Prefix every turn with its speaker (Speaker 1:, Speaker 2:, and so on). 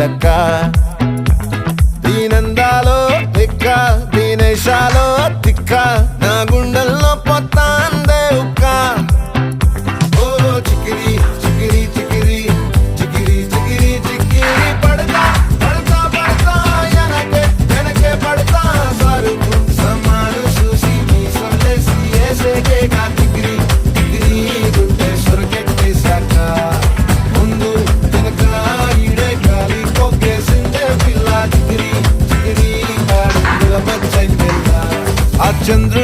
Speaker 1: తక్క దీనందాలో తిక్క దీనేశాలో తిక్క నా గుండెల్లో పొత్తాందే ఉక్క ఓ చికిరి చికిరి చికిరి చికిరి చికిరి చికిరి పడతా పడతా పడతా ఎనకే ఎనకే పడతా సరుకు సమాను చూసి మీ సొల్లేసి ఏసేకే కా చికిరి చికిరి గుండె సొరకెట్టేశాక ముందు వెనక ఈడే గాలి కొక్కేసిందే పిల్ల చికిరి చికిరి కాడు బచ్చై పిల్ల ఆ చంద్ర